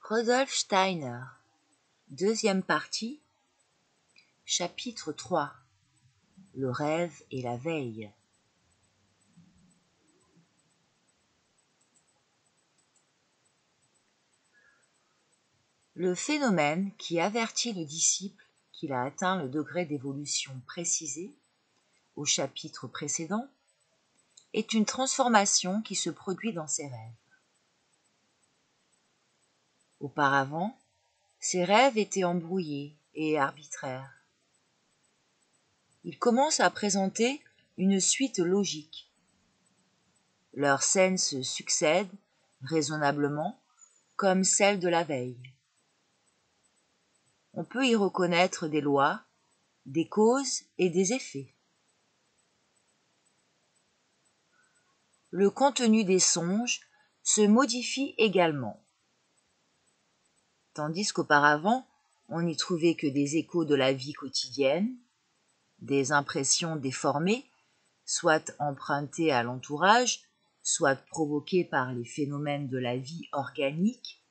Rudolf Steiner, deuxième partie, chapitre 3, le rêve et la veille. Le phénomène qui avertit le disciple qu'il a atteint le degré d'évolution précisé au chapitre précédent est une transformation qui se produit dans ses rêves. Auparavant, ses rêves étaient embrouillés et arbitraires. Ils commencent à présenter une suite logique. Leurs scènes se succèdent raisonnablement comme celles de la veille. On peut y reconnaître des lois, des causes et des effets. Le contenu des songes se modifie également. Tandis qu'auparavant, on n'y trouvait que des échos de la vie quotidienne, des impressions déformées, soit empruntées à l'entourage, soit provoquées par les phénomènes de la vie organique.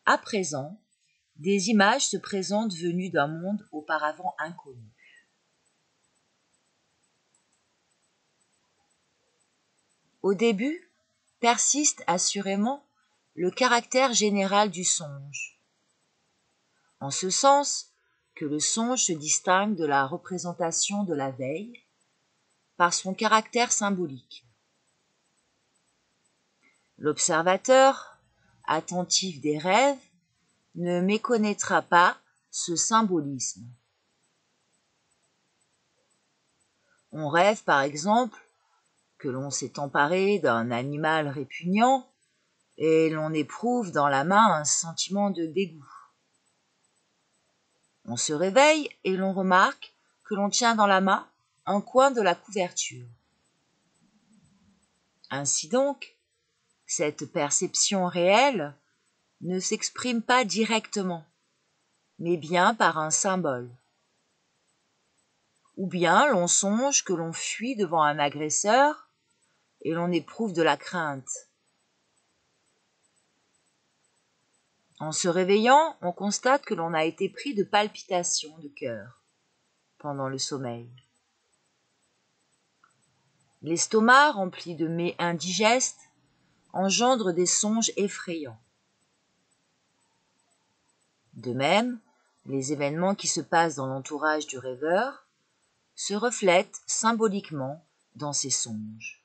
À présent, des images se présentent venues d'un monde auparavant inconnu. Au début, persiste assurément le caractère général du songe, en ce sens que le songe se distingue de la représentation de la veille par son caractère symbolique. L'observateur, attentif des rêves, ne méconnaîtra pas ce symbolisme. On rêve par exemple que l'on s'est emparé d'un animal répugnant et l'on éprouve dans la main un sentiment de dégoût. On se réveille et l'on remarque que l'on tient dans la main un coin de la couverture. Ainsi donc, cette perception réelle ne s'exprime pas directement, mais bien par un symbole. Ou bien l'on songe que l'on fuit devant un agresseur et l'on éprouve de la crainte. En se réveillant, on constate que l'on a été pris de palpitations de cœur pendant le sommeil. L'estomac, rempli de mets indigestes, engendre des songes effrayants. De même, les événements qui se passent dans l'entourage du rêveur se reflètent symboliquement dans ses songes.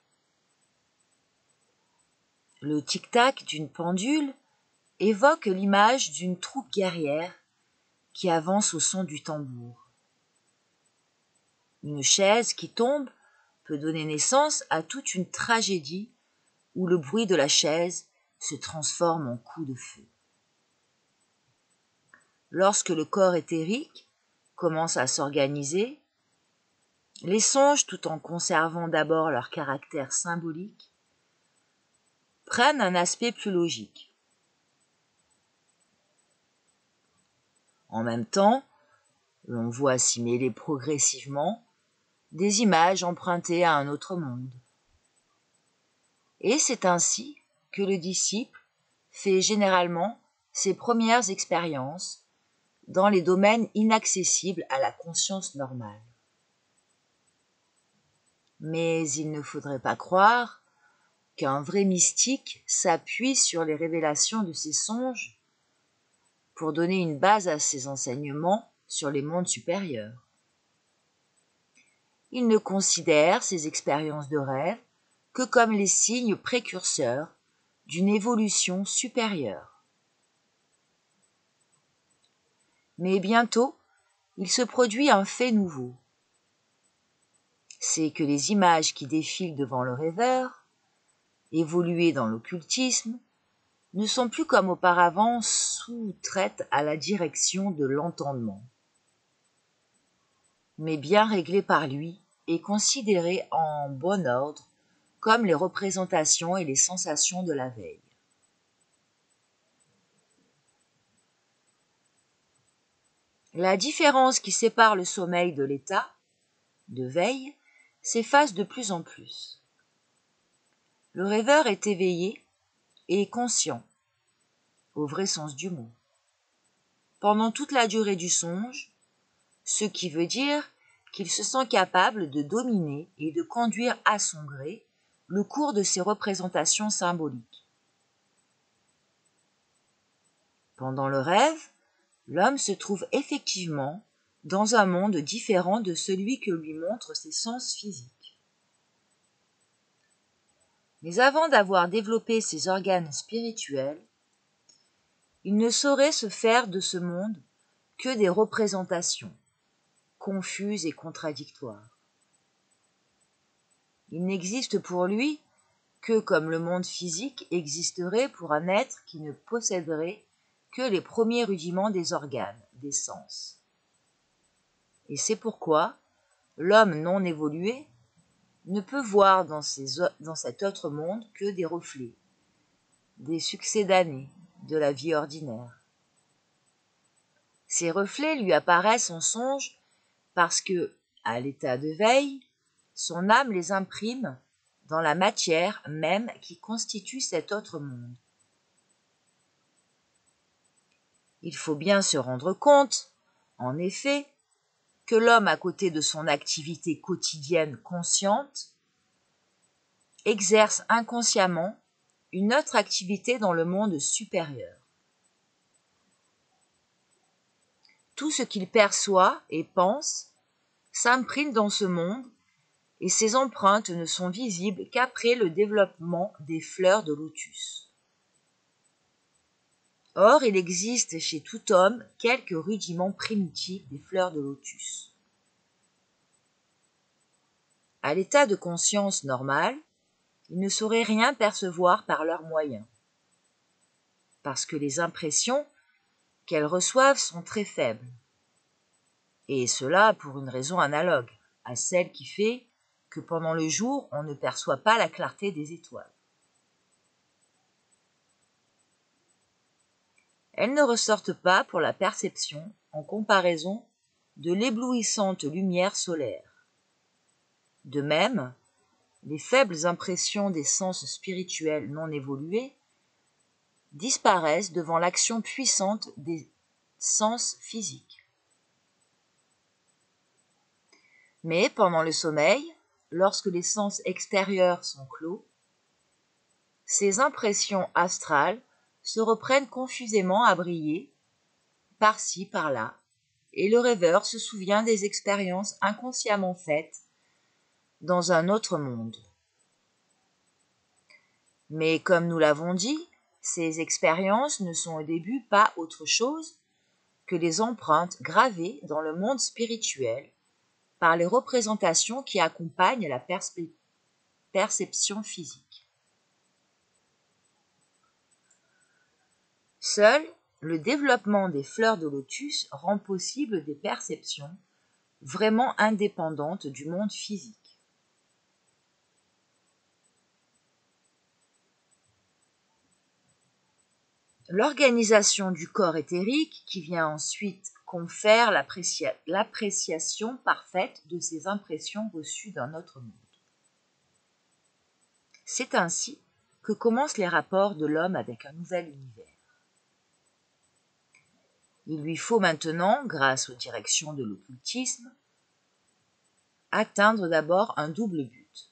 Le tic-tac d'une pendule évoque l'image d'une troupe guerrière qui avance au son du tambour. Une chaise qui tombe peut donner naissance à toute une tragédie où le bruit de la chaise se transforme en coup de feu. Lorsque le corps éthérique commence à s'organiser, les songes, tout en conservant d'abord leur caractère symbolique, prennent un aspect plus logique. En même temps, l'on voit s'y mêler progressivement des images empruntées à un autre monde. Et c'est ainsi que le disciple fait généralement ses premières expériences dans les domaines inaccessibles à la conscience normale. Mais il ne faudrait pas croire qu'un vrai mystique s'appuie sur les révélations de ses songes pour donner une base à ses enseignements sur les mondes supérieurs. Il ne considère ces expériences de rêve que comme les signes précurseurs d'une évolution supérieure. Mais bientôt, il se produit un fait nouveau. C'est que les images qui défilent devant le rêveur, évoluées dans l'occultisme, ne sont plus comme auparavant soustraites à la direction de l'entendement, mais bien réglées par lui et considérées en bon ordre comme les représentations et les sensations de la veille. La différence qui sépare le sommeil de l'état de veille s'efface de plus en plus. Le rêveur est éveillé et conscient. au vrai sens du mot, pendant toute la durée du songe, ce qui veut dire qu'il se sent capable de dominer et de conduire à son gré le cours de ces représentations symboliques. Pendant le rêve, l'homme se trouve effectivement dans un monde différent de celui que lui montrent ses sens physiques. Mais avant d'avoir développé ses organes spirituels, il ne saurait se faire de ce monde que des représentations, confuses et contradictoires. Il n'existe pour lui que comme le monde physique existerait pour un être qui ne posséderait que les premiers rudiments des organes, des sens. Et c'est pourquoi l'homme non évolué ne peut voir dans cet autre monde que des reflets, des succédanés de la vie ordinaire. Ces reflets lui apparaissent en songe parce que, à l'état de veille, son âme les imprime dans la matière même qui constitue cet autre monde. Il faut bien se rendre compte, en effet, que l'homme, à côté de son activité quotidienne consciente, exerce inconsciemment une autre activité dans le monde supérieur. Tout ce qu'il perçoit et pense s'imprime dans ce monde et ces empreintes ne sont visibles qu'après le développement des fleurs de lotus. Or, il existe chez tout homme quelques rudiments primitifs des fleurs de lotus. À l'état de conscience normale, il ne saurait rien percevoir par leurs moyens, parce que les impressions qu'elles reçoivent sont très faibles, et cela pour une raison analogue à celle qui fait que pendant le jour, on ne perçoit pas la clarté des étoiles. Elles ne ressortent pas pour la perception en comparaison de l'éblouissante lumière solaire. De même, les faibles impressions des sens spirituels non évolués disparaissent devant l'action puissante des sens physiques. Mais pendant le sommeil, lorsque les sens extérieurs sont clos, ces impressions astrales se reprennent confusément à briller, par-ci, par-là, et le rêveur se souvient des expériences inconsciemment faites dans un autre monde. Mais comme nous l'avons dit, ces expériences ne sont au début pas autre chose que les empreintes gravées dans le monde spirituel par les représentations qui accompagnent la perception physique. Seul le développement des fleurs de lotus rend possible des perceptions vraiment indépendantes du monde physique. L'organisation du corps éthérique qui vient ensuite confère l'appréciation parfaite de ces impressions reçues d'un autre monde. C'est ainsi que commencent les rapports de l'homme avec un nouvel univers. Il lui faut maintenant, grâce aux directions de l'occultisme, atteindre d'abord un double but.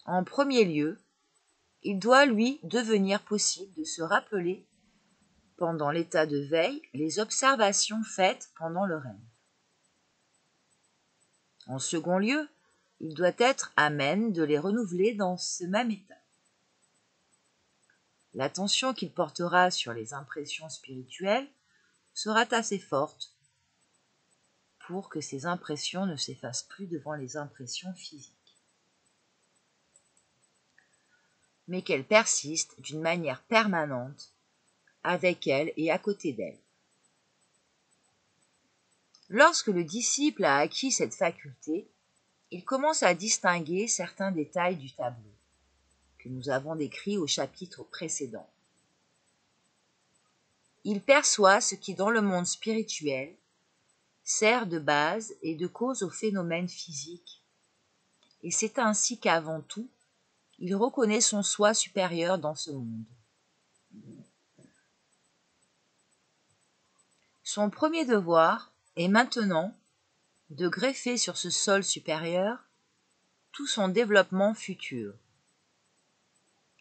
En premier lieu, il doit lui devenir possible de se rappeler, pendant l'état de veille, les observations faites pendant le rêve. En second lieu, il doit être amène de les renouveler dans ce même état. L'attention qu'il portera sur les impressions spirituelles sera assez forte pour que ces impressions ne s'effacent plus devant les impressions physiques, mais qu'elles persistent d'une manière permanente avec elle et à côté d'elle. Lorsque le disciple a acquis cette faculté, il commence à distinguer certains détails du tableau que nous avons décrit au chapitre précédent. Il perçoit ce qui, dans le monde spirituel, sert de base et de cause aux phénomènes physiques, et c'est ainsi qu'avant tout, il reconnaît son soi supérieur dans ce monde. Son premier devoir est maintenant de greffer sur ce sol supérieur tout son développement futur,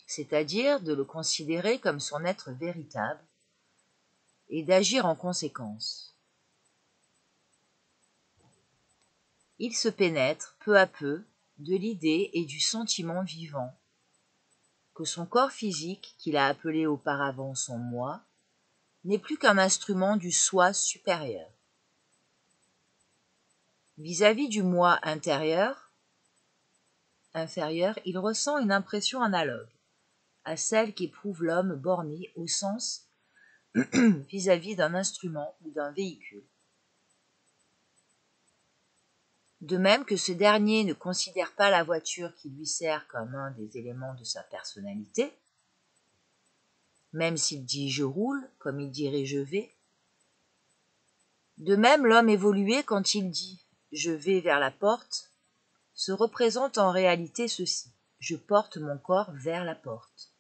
c'est-à-dire de le considérer comme son être véritable et d'agir en conséquence. Il se pénètre peu à peu de l'idée et du sentiment vivant que son corps physique, qu'il a appelé auparavant son moi, n'est plus qu'un instrument du soi supérieur. Vis-à-vis du moi inférieur, il ressent une impression analogue à celle qu'éprouve l'homme borné au sens vis-à-vis d'un instrument ou d'un véhicule. De même que ce dernier ne considère pas la voiture qui lui sert comme un des éléments de sa personnalité, même s'il dit je roule, comme il dirait je vais. De même, l'homme évolué, quand il dit je vais vers la porte, se représente en réalité ceci: je porte mon corps vers la porte.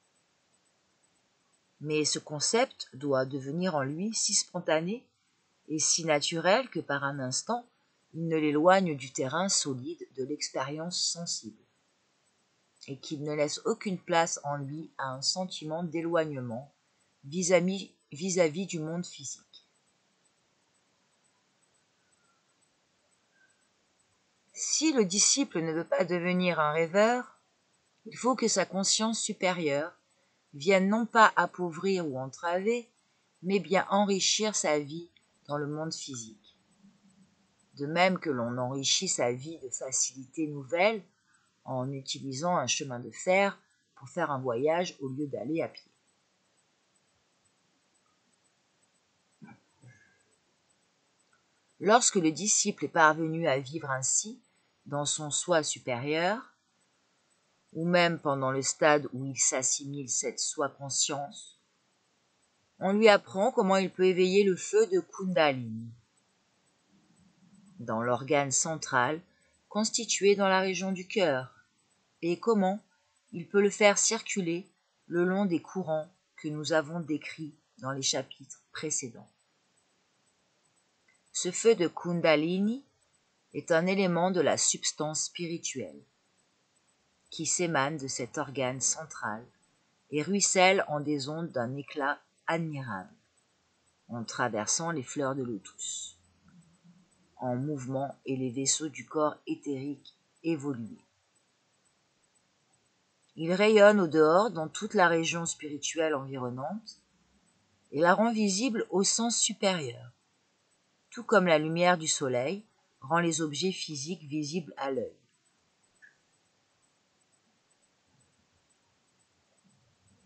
Mais ce concept doit devenir en lui si spontané et si naturel que par un instant, il ne l'éloigne du terrain solide de l'expérience sensible, et qu'il ne laisse aucune place en lui à un sentiment d'éloignement vis-à-vis du monde physique. Si le disciple ne veut pas devenir un rêveur, il faut que sa conscience supérieure vienne non pas appauvrir ou entraver, mais bien enrichir sa vie dans le monde physique. De même que l'on enrichit sa vie de facilités nouvelles en utilisant un chemin de fer pour faire un voyage au lieu d'aller à pied. Lorsque le disciple est parvenu à vivre ainsi dans son soi supérieur, ou même pendant le stade où il s'assimile cette soi-conscience, on lui apprend comment il peut éveiller le feu de Kundalini dans l'organe central constitué dans la région du cœur, et comment il peut le faire circuler le long des courants que nous avons décrits dans les chapitres précédents. Ce feu de Kundalini est un élément de la substance spirituelle qui s'émane de cet organe central et ruisselle en des ondes d'un éclat admirable, en traversant les fleurs de lotus, en mouvement et les vaisseaux du corps éthérique évolué. Il rayonne au dehors dans toute la région spirituelle environnante et la rend visible au sens supérieur, tout comme la lumière du soleil rend les objets physiques visibles à l'œil.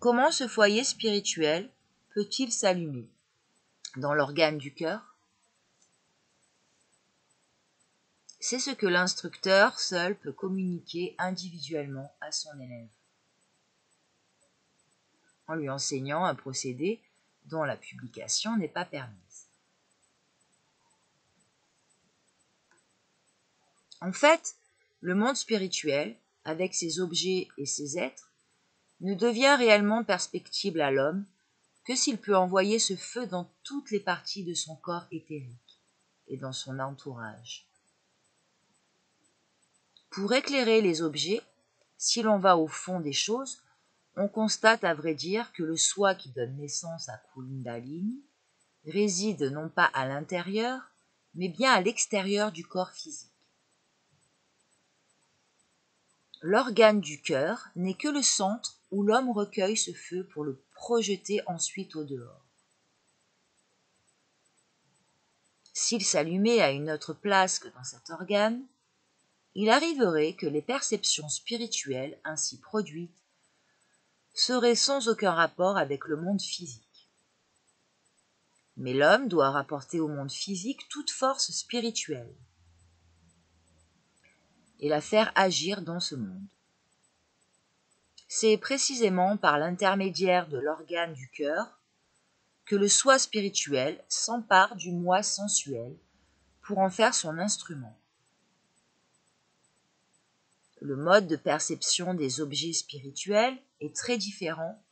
Comment ce foyer spirituel peut-il s'allumer dans l'organe du cœur? C'est ce que l'instructeur seul peut communiquer individuellement à son élève, en lui enseignant un procédé dont la publication n'est pas permise. En fait, le monde spirituel, avec ses objets et ses êtres, ne devient réellement perceptible à l'homme que s'il peut envoyer ce feu dans toutes les parties de son corps éthérique et dans son entourage. Pour éclairer les objets, si l'on va au fond des choses, on constate à vrai dire que le soi qui donne naissance à Kundalini réside non pas à l'intérieur, mais bien à l'extérieur du corps physique. L'organe du cœur n'est que le centre où l'homme recueille ce feu pour le projeter ensuite au dehors. S'il s'allumait à une autre place que dans cet organe, il arriverait que les perceptions spirituelles ainsi produites seraient sans aucun rapport avec le monde physique. Mais l'homme doit rapporter au monde physique toute force spirituelle et la faire agir dans ce monde. C'est précisément par l'intermédiaire de l'organe du cœur que le soi spirituel s'empare du moi sensuel pour en faire son instrument. Le mode de perception des objets spirituels est très différent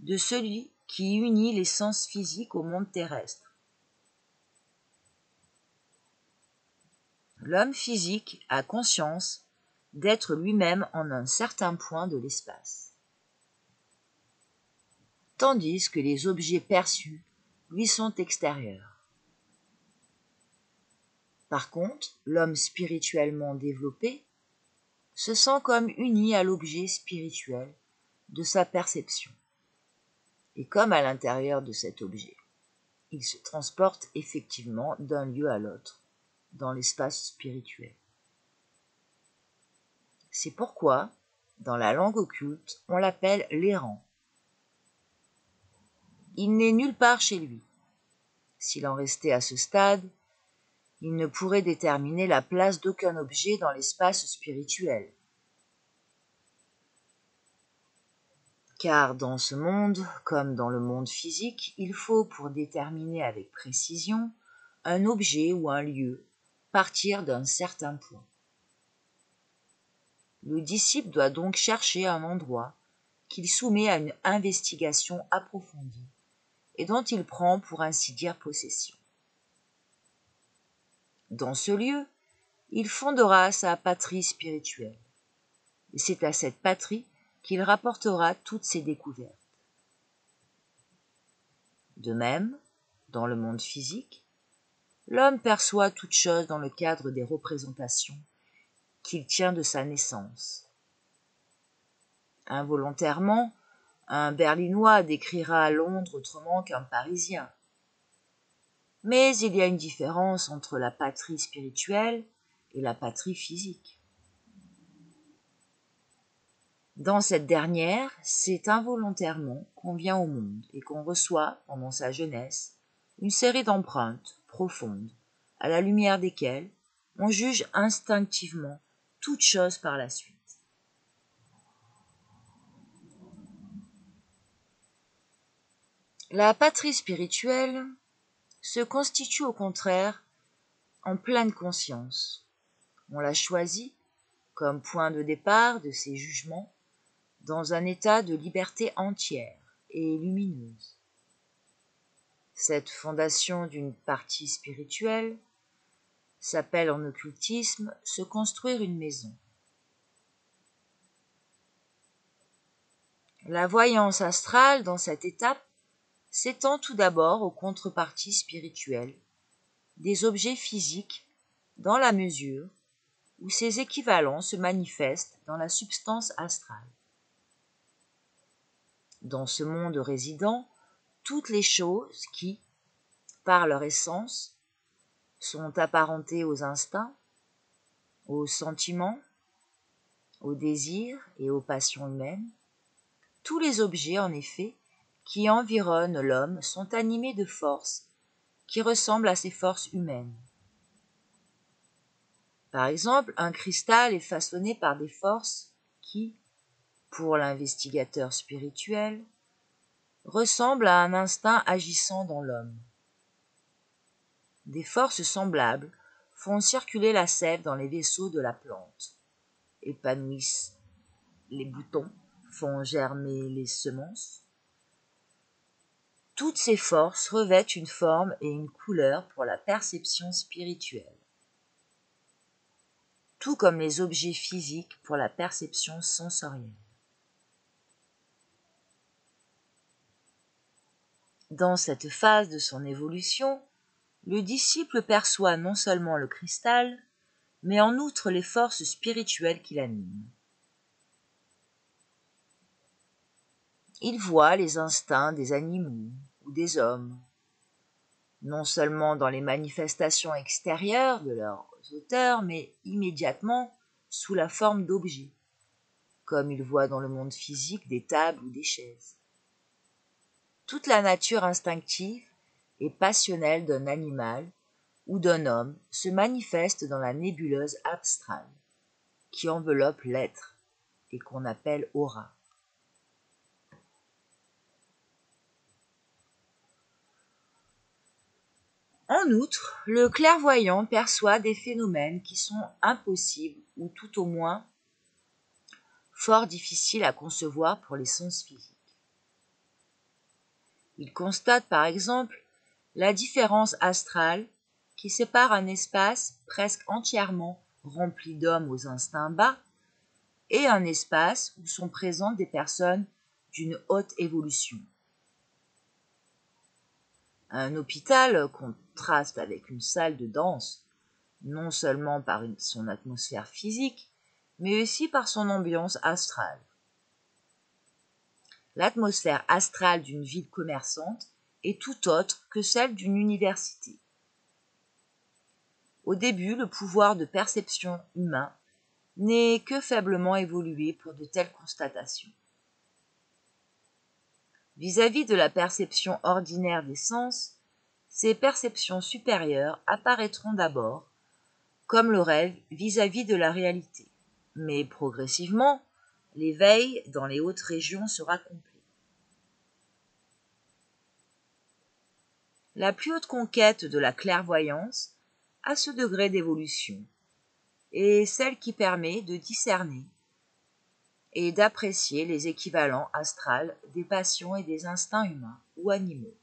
de celui qui unit les sens physiques au monde terrestre. L'homme physique a conscience d'être lui-même en un certain point de l'espace, tandis que les objets perçus lui sont extérieurs. Par contre, l'homme spirituellement développé se sent comme uni à l'objet spirituel de sa perception, et comme à l'intérieur de cet objet, il se transporte effectivement d'un lieu à l'autre, dans l'espace spirituel. C'est pourquoi, dans la langue occulte, on l'appelle l'errant. Il n'est nulle part chez lui. S'il en restait à ce stade, il ne pourrait déterminer la place d'aucun objet dans l'espace spirituel. Car dans ce monde, comme dans le monde physique, il faut, pour déterminer avec précision, un objet ou un lieu, partir d'un certain point. Le disciple doit donc chercher un endroit qu'il soumet à une investigation approfondie et dont il prend, pour ainsi dire, possession. Dans ce lieu, il fondera sa patrie spirituelle, et c'est à cette patrie qu'il rapportera toutes ses découvertes. De même, dans le monde physique, l'homme perçoit toute chose dans le cadre des représentations qu'il tient de sa naissance. Involontairement, un Berlinois décrira Londres autrement qu'un Parisien. Mais il y a une différence entre la patrie spirituelle et la patrie physique. Dans cette dernière, c'est involontairement qu'on vient au monde et qu'on reçoit, pendant sa jeunesse, une série d'empreintes profondes, à la lumière desquelles on juge instinctivement toute chose par la suite. La patrie spirituelle se constitue au contraire en pleine conscience. On la choisit comme point de départ de ses jugements dans un état de liberté entière et lumineuse. Cette fondation d'une partie spirituelle s'appelle en occultisme se construire une maison. La voyance astrale dans cette étape s'étend tout d'abord aux contreparties spirituelles des objets physiques dans la mesure où ces équivalents se manifestent dans la substance astrale. Dans ce monde résident toutes les choses qui, par leur essence, sont apparentées aux instincts, aux sentiments, aux désirs et aux passions humaines. Tous les objets, en effet, qui environnent l'homme sont animés de forces qui ressemblent à ces forces humaines. Par exemple, un cristal est façonné par des forces qui, pour l'investigateur spirituel, ressemblent à un instinct agissant dans l'homme. Des forces semblables font circuler la sève dans les vaisseaux de la plante, épanouissent les boutons, font germer les semences. Toutes ces forces revêtent une forme et une couleur pour la perception spirituelle, tout comme les objets physiques pour la perception sensorielle. Dans cette phase de son évolution, le disciple perçoit non seulement le cristal, mais en outre les forces spirituelles qui l'animent. Il voit les instincts des animaux ou des hommes, non seulement dans les manifestations extérieures de leurs auteurs, mais immédiatement sous la forme d'objets, comme il voit dans le monde physique des tables ou des chaises. Toute la nature instinctive et passionnelle d'un animal ou d'un homme se manifeste dans la nébuleuse abstrale qui enveloppe l'être et qu'on appelle aura. En outre, le clairvoyant perçoit des phénomènes qui sont impossibles ou tout au moins fort difficiles à concevoir pour les sens physiques. Il constate par exemple la différence astrale qui sépare un espace presque entièrement rempli d'hommes aux instincts bas et un espace où sont présentes des personnes d'une haute évolution. Un hôpital contraste avec une salle de danse, non seulement par son atmosphère physique, mais aussi par son ambiance astrale. L'atmosphère astrale d'une ville commerçante est tout autre que celle d'une université. Au début, le pouvoir de perception humain n'est que faiblement évolué pour de telles constatations. Vis-à-vis de la perception ordinaire des sens, ces perceptions supérieures apparaîtront d'abord comme le rêve vis-à-vis de la réalité, mais progressivement, l'éveil dans les hautes régions sera complet. La plus haute conquête de la clairvoyance a ce degré d'évolution, et celle qui permet de discerner et d'apprécier les équivalents astrales des passions et des instincts humains ou animaux.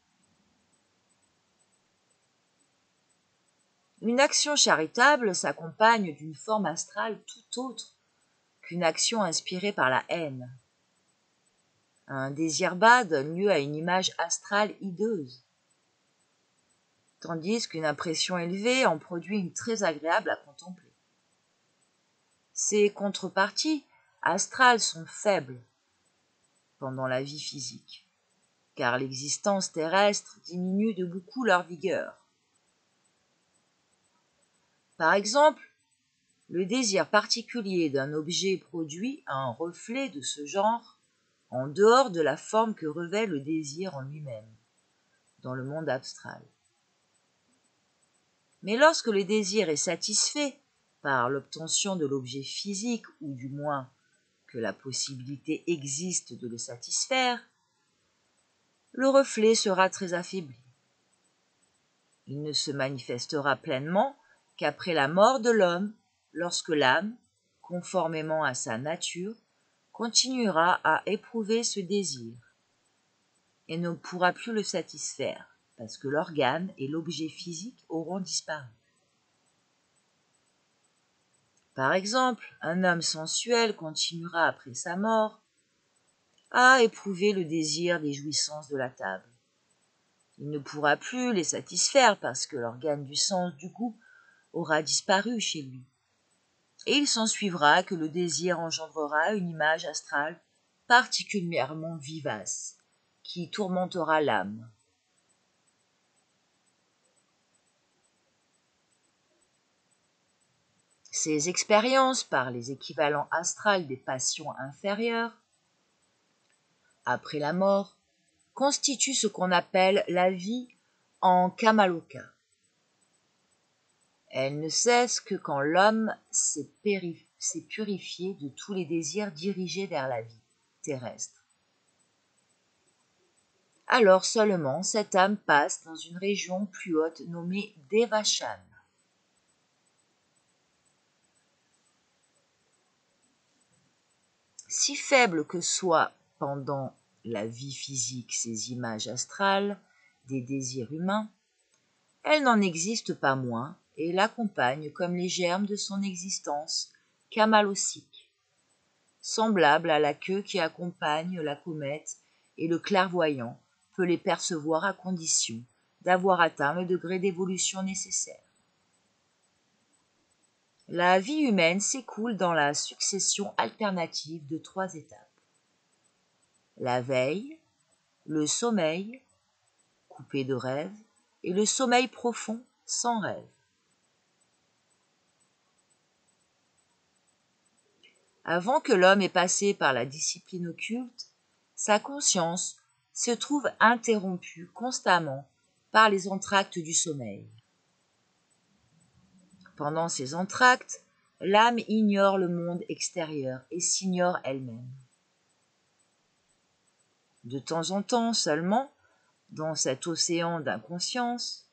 Une action charitable s'accompagne d'une forme astrale tout autre qu'une action inspirée par la haine. Un désir bas donne lieu à une image astrale hideuse, tandis qu'une impression élevée en produit une très agréable à contempler. Ces contreparties astrales sont faibles pendant la vie physique, car l'existence terrestre diminue de beaucoup leur vigueur. Par exemple, le désir particulier d'un objet produit un reflet de ce genre en dehors de la forme que revêt le désir en lui-même, dans le monde astral. Mais lorsque le désir est satisfait par l'obtention de l'objet physique, ou du moins que la possibilité existe de le satisfaire, le reflet sera très affaibli. Il ne se manifestera pleinement qu'après la mort de l'homme, lorsque l'âme, conformément à sa nature, continuera à éprouver ce désir et ne pourra plus le satisfaire, parce que l'organe et l'objet physique auront disparu. Par exemple, un homme sensuel continuera après sa mort à éprouver le désir des jouissances de la table. Il ne pourra plus les satisfaire parce que l'organe du sens du goût aura disparu chez lui. Et il s'ensuivra que le désir engendrera une image astrale particulièrement vivace, qui tourmentera l'âme. Ces expériences par les équivalents astrales des passions inférieures, après la mort, constituent ce qu'on appelle la vie en Kamaloka. Elle ne cesse que quand l'homme s'est purifié de tous les désirs dirigés vers la vie terrestre. Alors seulement cette âme passe dans une région plus haute nommée Devachan. Si faibles que soient pendant la vie physique ces images astrales des désirs humains, elles n'en existent pas moins et l'accompagnent comme les germes de son existence kamalosique, semblable à la queue qui accompagne la comète, et le clairvoyant peut les percevoir à condition d'avoir atteint le degré d'évolution nécessaire. La vie humaine s'écoule dans la succession alternative de 3 étapes. La veille, le sommeil, coupé de rêve, et le sommeil profond, sans rêve. Avant que l'homme ait passé par la discipline occulte, sa conscience se trouve interrompue constamment par les entr'actes du sommeil. Pendant ces entr'actes, l'âme ignore le monde extérieur et s'ignore elle-même. De temps en temps seulement, dans cet océan d'inconscience,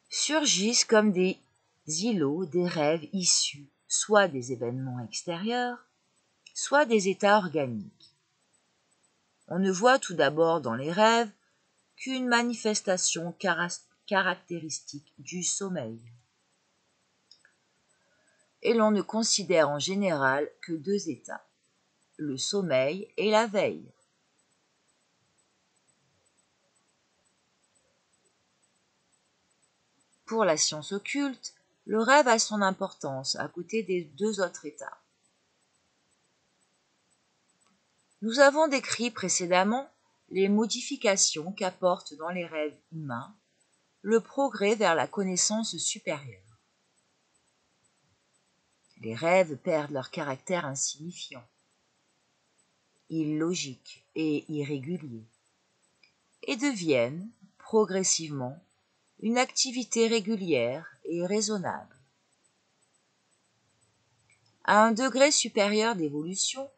surgissent comme des îlots des rêves issus soit des événements extérieurs, soit des états organiques. On ne voit tout d'abord dans les rêves qu'une manifestation caractéristique du sommeil. Et l'on ne considère en général que deux états, le sommeil et la veille. Pour la science occulte, le rêve a son importance à côté des deux autres états. Nous avons décrit précédemment les modifications qu'apporte dans les rêves humains le progrès vers la connaissance supérieure. Les rêves perdent leur caractère insignifiant, illogique et irrégulier, et deviennent, progressivement, une activité régulière et raisonnable. À un degré supérieur d'évolution,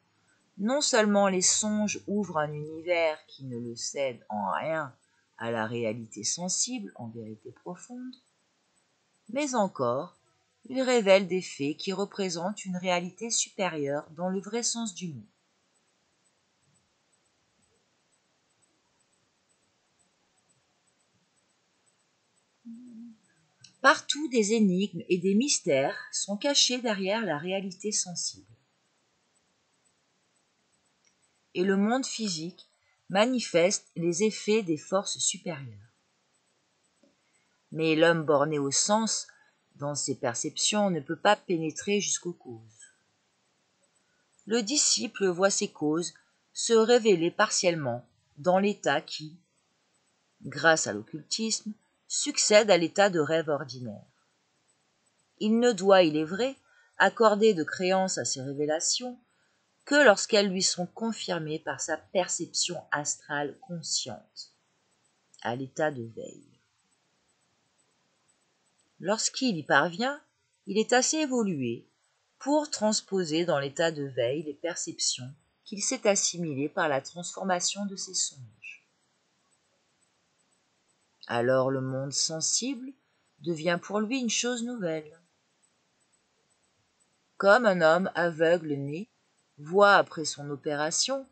non seulement les songes ouvrent un univers qui ne le cède en rien à la réalité sensible, en vérité profonde, mais encore, ils révèlent des faits qui représentent une réalité supérieure dans le vrai sens du mot. Partout des énigmes et des mystères sont cachés derrière la réalité sensible. Et le monde physique manifeste les effets des forces supérieures. Mais l'homme borné au sens, dans ses perceptions, ne peut pas pénétrer jusqu'aux causes. Le disciple voit ces causes se révéler partiellement dans l'état qui, grâce à l'occultisme, succède à l'état de rêve ordinaire. Il ne doit, il est vrai, accorder de créance à ces révélations que lorsqu'elles lui sont confirmées par sa perception astrale consciente, à l'état de veille. Lorsqu'il y parvient, il est assez évolué pour transposer dans l'état de veille les perceptions qu'il s'est assimilées par la transformation de ses songes. Alors le monde sensible devient pour lui une chose nouvelle. Comme un homme aveugle né voit après son opération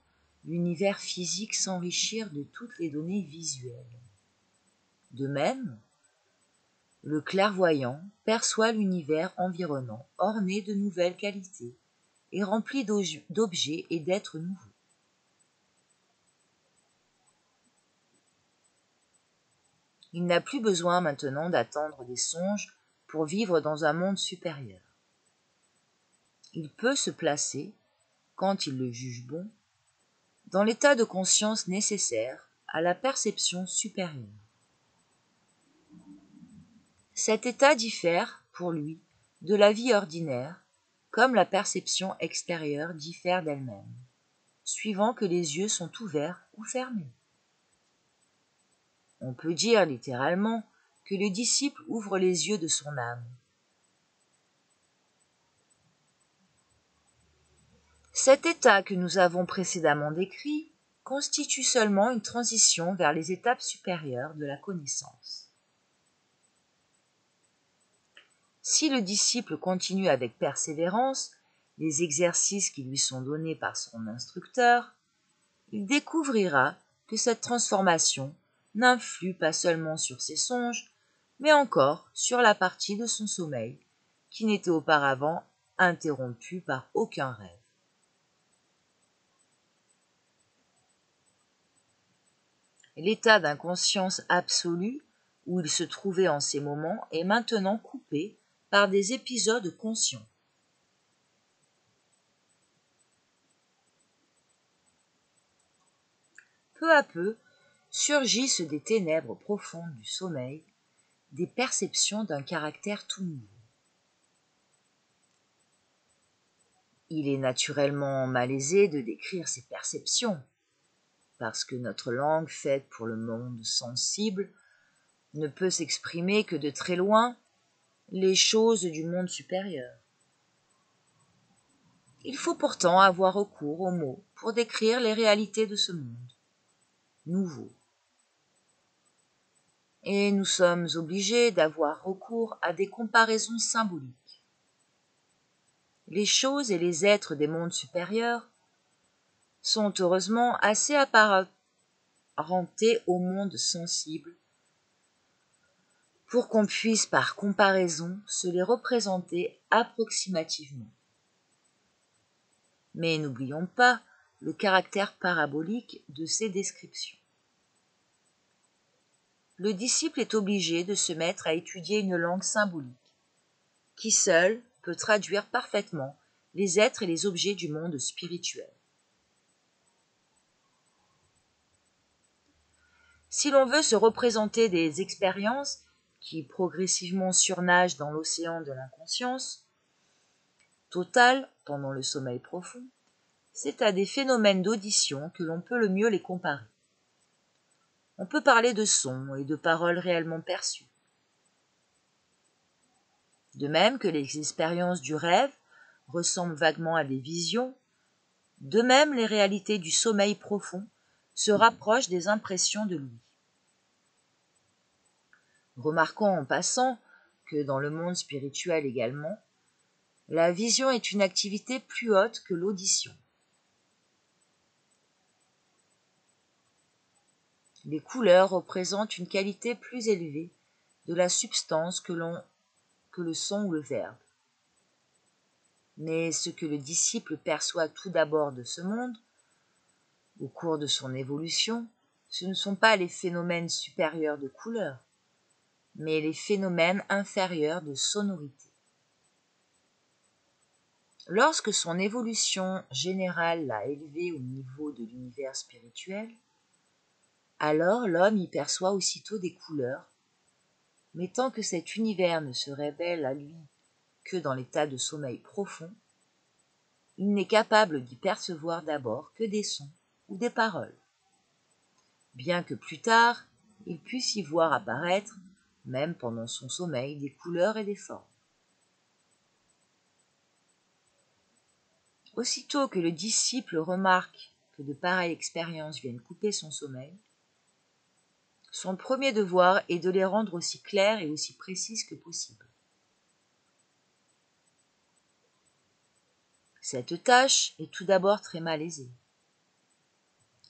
l'univers physique s'enrichir de toutes les données visuelles. De même, le clairvoyant perçoit l'univers environnant orné de nouvelles qualités et rempli d'objets et d'êtres nouveaux. Il n'a plus besoin maintenant d'attendre des songes pour vivre dans un monde supérieur. Il peut se placer, quand il le juge bon, dans l'état de conscience nécessaire à la perception supérieure. Cet état diffère, pour lui, de la vie ordinaire, comme la perception extérieure diffère d'elle-même, suivant que les yeux sont ouverts ou fermés. On peut dire littéralement que le disciple ouvre les yeux de son âme. Cet état que nous avons précédemment décrit constitue seulement une transition vers les étapes supérieures de la connaissance. Si le disciple continue avec persévérance les exercices qui lui sont donnés par son instructeur, il découvrira que cette transformation n'influe pas seulement sur ses songes, mais encore sur la partie de son sommeil qui n'était auparavant interrompue par aucun rêve. L'état d'inconscience absolue où il se trouvait en ces moments est maintenant coupé par des épisodes conscients. Peu à peu surgissent des ténèbres profondes du sommeil, des perceptions d'un caractère tout nouveau. Il est naturellement malaisé de décrire ces perceptions, parce que notre langue faite pour le monde sensible ne peut s'exprimer que de très loin les choses du monde supérieur. Il faut pourtant avoir recours aux mots pour décrire les réalités de ce monde nouveau. Et nous sommes obligés d'avoir recours à des comparaisons symboliques. Les choses et les êtres des mondes supérieurs sont heureusement assez apparentés au monde sensible pour qu'on puisse par comparaison se les représenter approximativement. Mais n'oublions pas le caractère parabolique de ces descriptions. Le disciple est obligé de se mettre à étudier une langue symbolique, qui seule peut traduire parfaitement les êtres et les objets du monde spirituel. Si l'on veut se représenter des expériences qui progressivement surnagent dans l'océan de l'inconscience totale pendant le sommeil profond, c'est à des phénomènes d'audition que l'on peut le mieux les comparer. On peut parler de sons et de paroles réellement perçues. De même que les expériences du rêve ressemblent vaguement à des visions, de même les réalités du sommeil profond se rapprochent des impressions de l'ouïe. Remarquons en passant que dans le monde spirituel également, la vision est une activité plus haute que l'audition. Les couleurs représentent une qualité plus élevée de la substance que le son ou le verbe. Mais ce que le disciple perçoit tout d'abord de ce monde, au cours de son évolution, ce ne sont pas les phénomènes supérieurs de couleurs, mais les phénomènes inférieurs de sonorité. Lorsque son évolution générale l'a élevé au niveau de l'univers spirituel, alors l'homme y perçoit aussitôt des couleurs, mais tant que cet univers ne se révèle à lui que dans l'état de sommeil profond, il n'est capable d'y percevoir d'abord que des sons ou des paroles, bien que plus tard il puisse y voir apparaître, même pendant son sommeil, des couleurs et des formes. Aussitôt que le disciple remarque que de pareilles expériences viennent couper son sommeil, son premier devoir est de les rendre aussi claires et aussi précises que possible. Cette tâche est tout d'abord très malaisée,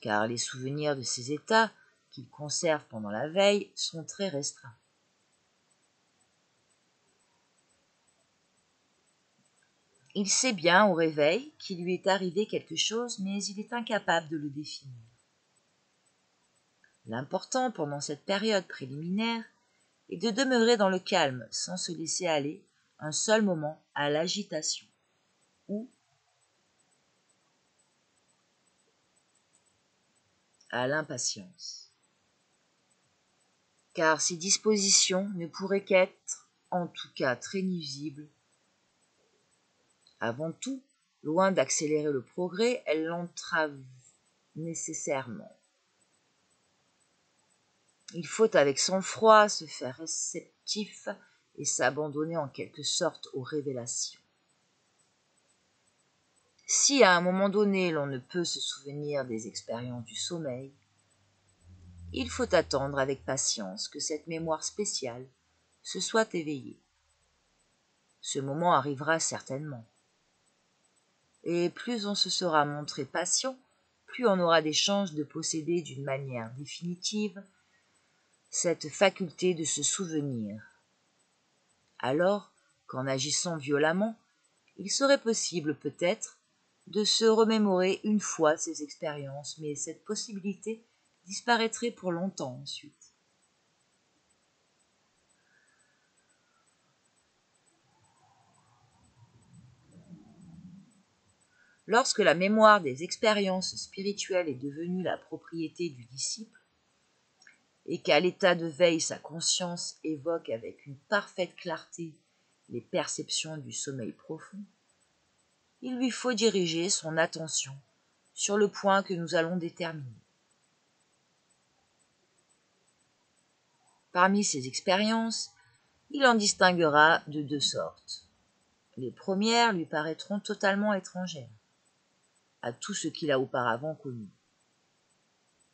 car les souvenirs de ces états qu'il conserve pendant la veille sont très restreints. Il sait bien au réveil qu'il lui est arrivé quelque chose, mais il est incapable de le définir. L'important pendant cette période préliminaire est de demeurer dans le calme sans se laisser aller un seul moment à l'agitation ou à l'impatience. Car ces dispositions ne pourraient qu'être, en tout cas très nuisibles. Avant tout, loin d'accélérer le progrès, elles l'entravent nécessairement. Il faut avec sang-froid se faire réceptif et s'abandonner en quelque sorte aux révélations. Si à un moment donné l'on ne peut se souvenir des expériences du sommeil, il faut attendre avec patience que cette mémoire spéciale se soit éveillée. Ce moment arrivera certainement. Et plus on se sera montré patient, plus on aura des chances de posséder d'une manière définitive cette faculté de se souvenir. Alors qu'en agissant violemment, il serait possible peut-être de se remémorer une fois ces expériences, mais cette possibilité disparaîtrait pour longtemps ensuite. Lorsque la mémoire des expériences spirituelles est devenue la propriété du disciple, et qu'à l'état de veille sa conscience évoque avec une parfaite clarté les perceptions du sommeil profond, il lui faut diriger son attention sur le point que nous allons déterminer. Parmi ces expériences, il en distinguera de deux sortes. Les premières lui paraîtront totalement étrangères à tout ce qu'il a auparavant connu.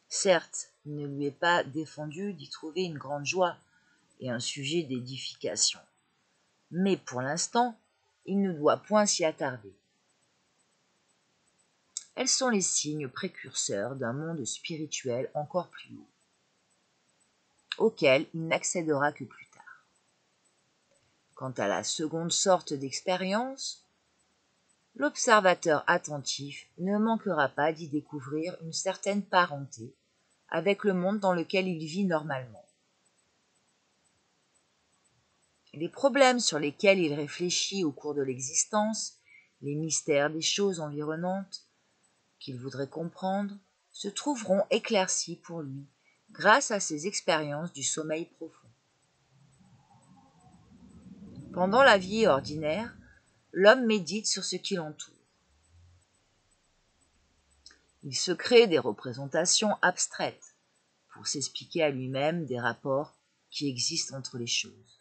Certes, il ne lui est pas défendu d'y trouver une grande joie et un sujet d'édification, mais pour l'instant, il ne doit point s'y attarder. Elles sont les signes précurseurs d'un monde spirituel encore plus haut, auquel il n'accédera que plus tard. Quant à la seconde sorte d'expérience, l'observateur attentif ne manquera pas d'y découvrir une certaine parenté avec le monde dans lequel il vit normalement. Les problèmes sur lesquels il réfléchit au cours de l'existence, les mystères des choses environnantes qu'il voudrait comprendre, se trouveront éclaircis pour lui grâce à ses expériences du sommeil profond. Pendant la vie ordinaire, l'homme médite sur ce qui l'entoure. Il se crée des représentations abstraites pour s'expliquer à lui-même des rapports qui existent entre les choses.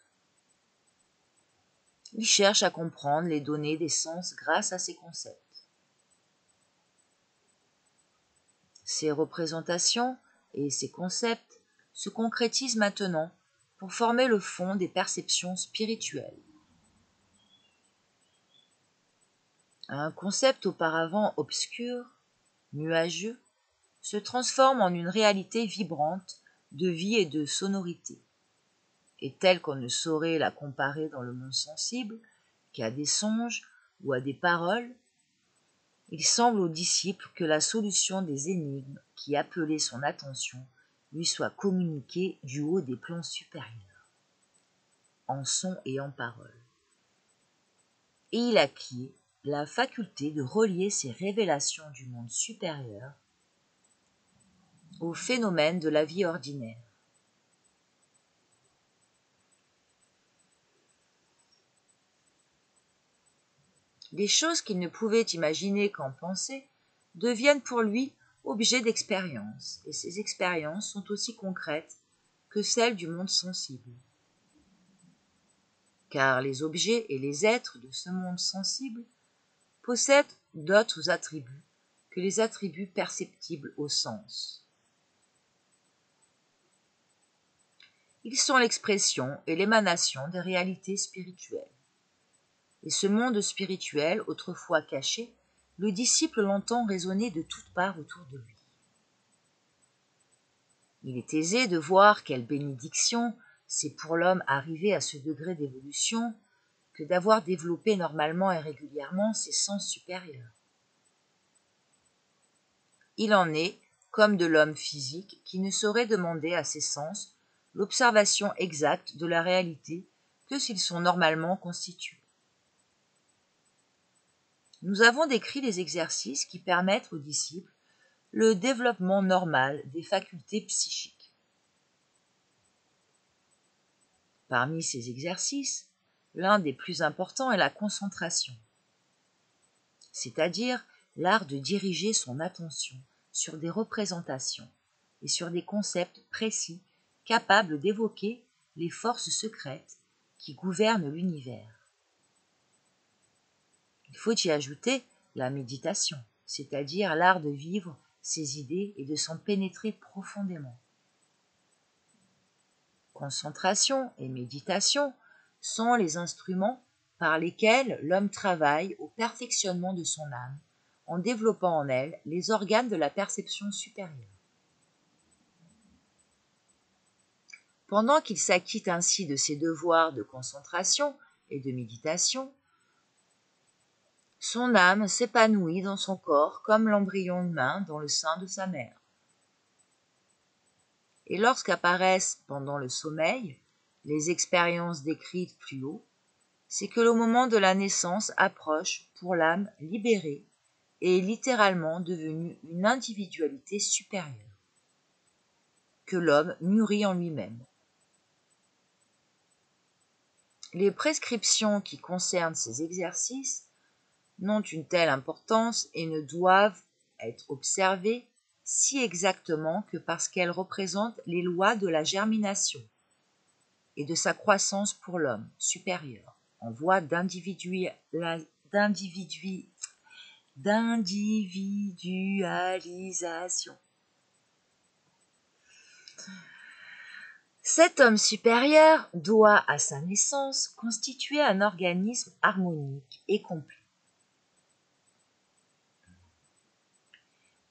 Il cherche à comprendre les données des sens grâce à ces concepts. Ces représentations et ces concepts se concrétisent maintenant pour former le fond des perceptions spirituelles. Un concept auparavant obscur, nuageux, se transforme en une réalité vibrante de vie et de sonorité. Et telle qu'on ne saurait la comparer dans le monde sensible qu'à des songes ou à des paroles, il semble au disciple que la solution des énigmes qui appelaient son attention lui soit communiquée du haut des plans supérieurs, en son et en parole. Et il acquiert la faculté de relier ces révélations du monde supérieur aux phénomènes de la vie ordinaire. Les choses qu'il ne pouvait imaginer qu'en penser deviennent pour lui objets d'expérience, et ces expériences sont aussi concrètes que celles du monde sensible. Car les objets et les êtres de ce monde sensible possèdent d'autres attributs que les attributs perceptibles au sens. Ils sont l'expression et l'émanation des réalités spirituelles. Et ce monde spirituel, autrefois caché, le disciple l'entend résonner de toutes parts autour de lui. Il est aisé de voir quelle bénédiction c'est pour l'homme arrivé à ce degré d'évolution que d'avoir développé normalement et régulièrement ses sens supérieurs. Il en est comme de l'homme physique qui ne saurait demander à ses sens l'observation exacte de la réalité que s'ils sont normalement constitués. Nous avons décrit les exercices qui permettent aux disciples le développement normal des facultés psychiques. Parmi ces exercices, l'un des plus importants est la concentration, c'est-à-dire l'art de diriger son attention sur des représentations et sur des concepts précis capables d'évoquer les forces secrètes qui gouvernent l'univers. Il faut y ajouter la méditation, c'est-à-dire l'art de vivre ses idées et de s'en pénétrer profondément. Concentration et méditation sont les instruments par lesquels l'homme travaille au perfectionnement de son âme, en développant en elle les organes de la perception supérieure. Pendant qu'il s'acquitte ainsi de ses devoirs de concentration et de méditation, son âme s'épanouit dans son corps comme l'embryon humain dans le sein de sa mère. Et lorsqu'apparaissent pendant le sommeil les expériences décrites plus haut, c'est que le moment de la naissance approche pour l'âme libérée et littéralement devenue une individualité supérieure, que l'homme mûrit en lui-même. Les prescriptions qui concernent ces exercices n'ont une telle importance et ne doivent être observées si exactement que parce qu'elles représentent les lois de la germination et de sa croissance pour l'homme supérieur en voie d'individualisation. Cet homme supérieur doit à sa naissance constituer un organisme harmonique et complet.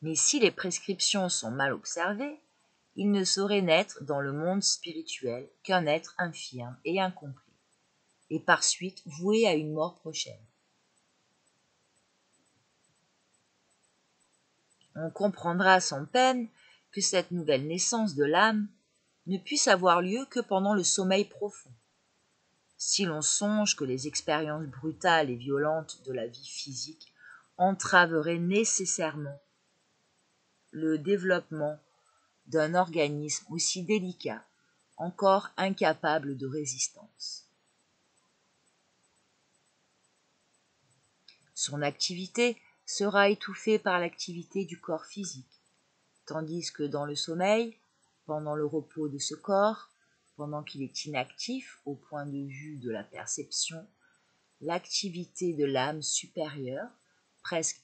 Mais si les prescriptions sont mal observées, il ne saurait naître dans le monde spirituel qu'un être infirme et incomplet, et par suite voué à une mort prochaine. On comprendra sans peine que cette nouvelle naissance de l'âme ne puisse avoir lieu que pendant le sommeil profond. Si l'on songe que les expériences brutales et violentes de la vie physique entraveraient nécessairement le développement d'un organisme aussi délicat, encore incapable de résistance. Son activité sera étouffée par l'activité du corps physique, tandis que dans le sommeil, pendant le repos de ce corps, pendant qu'il est inactif au point de vue de la perception, l'activité de l'âme supérieure, presque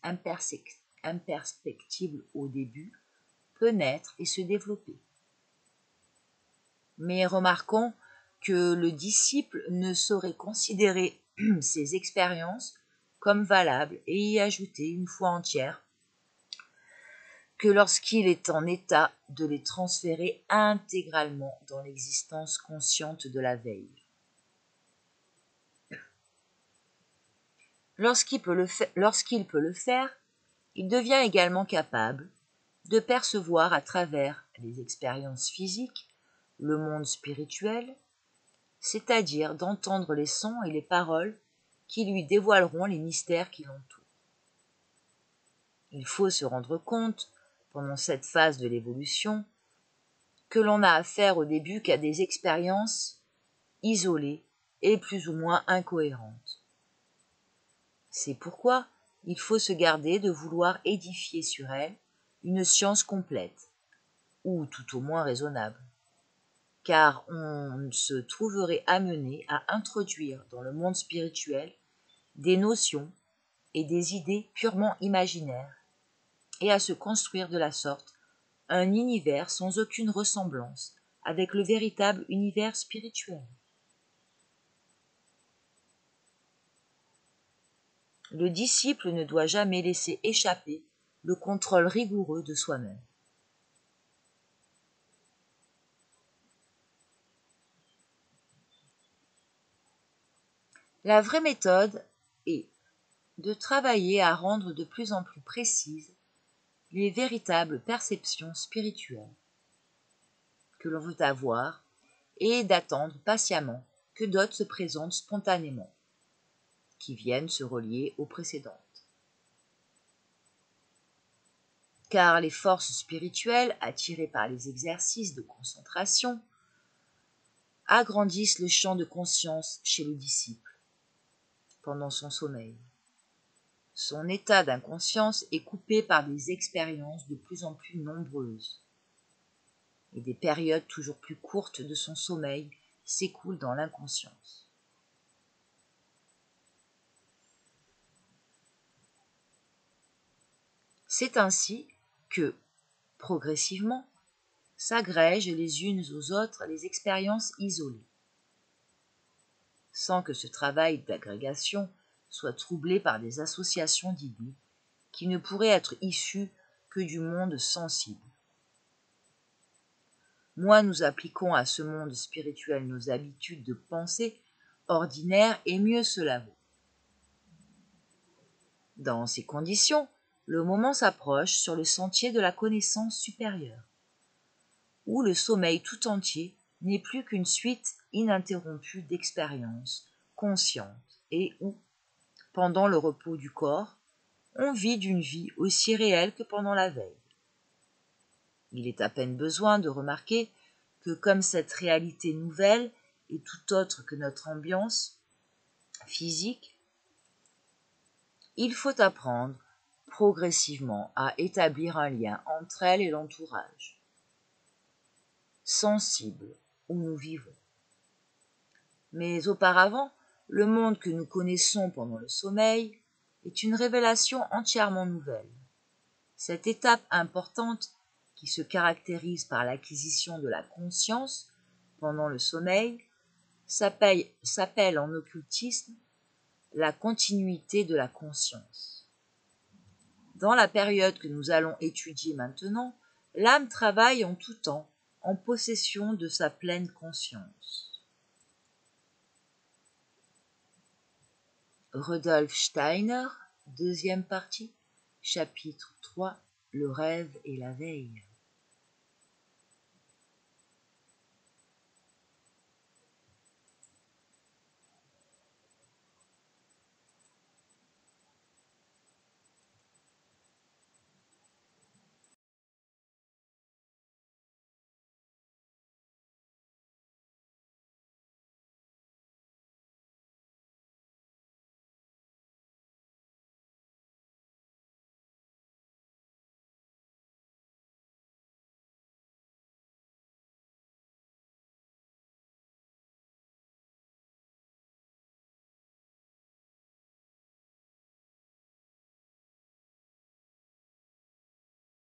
imperceptible au début, peut naître et se développer. Mais remarquons que le disciple ne saurait considérer ces expériences comme valables et y ajouter une foi entière que lorsqu'il est en état de les transférer intégralement dans l'existence consciente de la veille. Lorsqu'il peut le faire, il devient également capable de percevoir à travers les expériences physiques le monde spirituel, c'est-à-dire d'entendre les sons et les paroles qui lui dévoileront les mystères qui l'entourent. Il faut se rendre compte, pendant cette phase de l'évolution, que l'on n'a affaire au début qu'à des expériences isolées et plus ou moins incohérentes. C'est pourquoi il faut se garder de vouloir édifier sur elles une science complète, ou tout au moins raisonnable, car on se trouverait amené à introduire dans le monde spirituel des notions et des idées purement imaginaires, et à se construire de la sorte un univers sans aucune ressemblance avec le véritable univers spirituel. Le disciple ne doit jamais laisser échapper le contrôle rigoureux de soi-même. La vraie méthode est de travailler à rendre de plus en plus précises les véritables perceptions spirituelles que l'on veut avoir et d'attendre patiemment que d'autres se présentent spontanément, qui viennent se relier aux précédentes. Car les forces spirituelles, attirées par les exercices de concentration, agrandissent le champ de conscience chez le disciple pendant son sommeil. Son état d'inconscience est coupé par des expériences de plus en plus nombreuses, et des périodes toujours plus courtes de son sommeil s'écoulent dans l'inconscience. C'est ainsi que, progressivement, s'agrègent les unes aux autres les expériences isolées, sans que ce travail d'agrégation soit troublé par des associations d'idées qui ne pourraient être issues que du monde sensible. Moins nous appliquons à ce monde spirituel nos habitudes de pensée ordinaires, et mieux cela vaut. Dans ces conditions, le moment s'approche sur le sentier de la connaissance supérieure, où le sommeil tout entier n'est plus qu'une suite ininterrompue d'expériences conscientes et où, pendant le repos du corps, on vit d'une vie aussi réelle que pendant la veille. Il est à peine besoin de remarquer que comme cette réalité nouvelle est tout autre que notre ambiance physique, il faut apprendre progressivement à établir un lien entre elle et l'entourage, sensible où nous vivons. Mais auparavant, le monde que nous connaissons pendant le sommeil est une révélation entièrement nouvelle. Cette étape importante, qui se caractérise par l'acquisition de la conscience pendant le sommeil, s'appelle en occultisme la continuité de la conscience. Dans la période que nous allons étudier maintenant, l'âme travaille en tout temps, en possession de sa pleine conscience. Rudolf Steiner, deuxième partie, chapitre 3, le rêve et la veille.